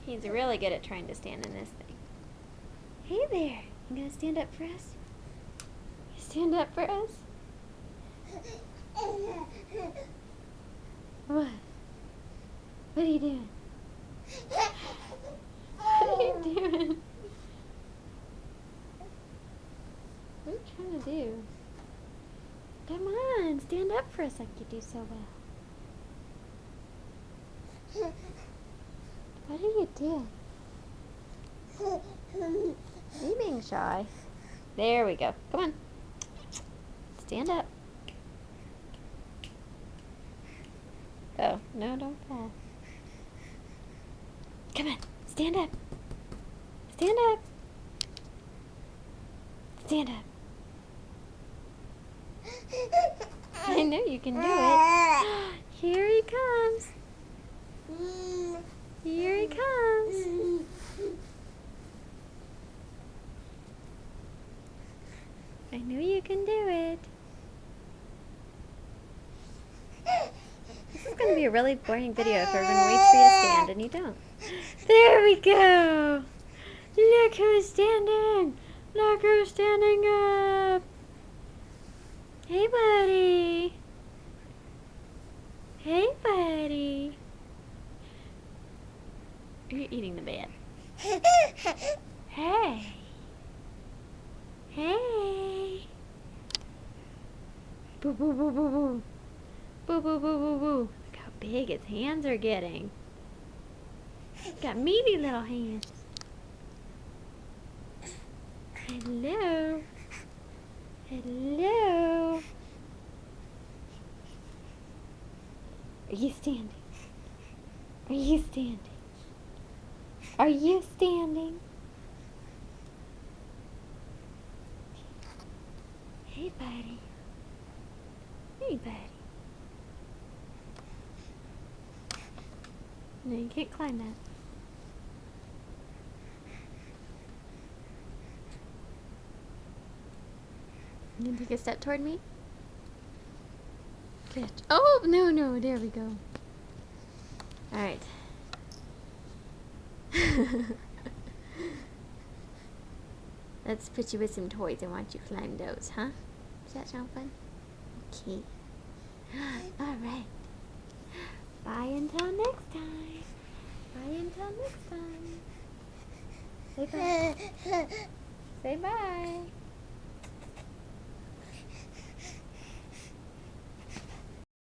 He's really good at trying to stand in this thing. Hey there. You gonna stand up for us? You stand up for us? What? What are you doing? What are you doing? What are you trying to do? Come on, stand up for us like you do so well. What are you doing? Are you being shy? There we go. Come on. Stand up. Oh, no, don't fall. Come on. Stand up. Stand up. Stand up. I know you can do it. Here he comes. Here he comes. I know you can do it. This is going to be a really boring video if everyone waits for you to stand and you don't. There we go. Look who's standing. Look who's standing up. Hey, buddy. Hey, buddy. You're eating the bed. Hey. Hey. Boo, boo, boo, boo, boo. Boo, boo, boo, boo, boo. Look how big his hands are getting. He's got meaty little hands. Hello. Hello. Are you standing? Are you standing? Are you standing? Hey, buddy. Hey, buddy. No, you can't climb that. You can take a step toward me? Good. Oh, no, no, there we go. Alright. Let's put you with some toys and watch you climb those, huh? Does that sound fun? Okay. Alright. Bye until next time. Bye until next time. Say bye. Say bye.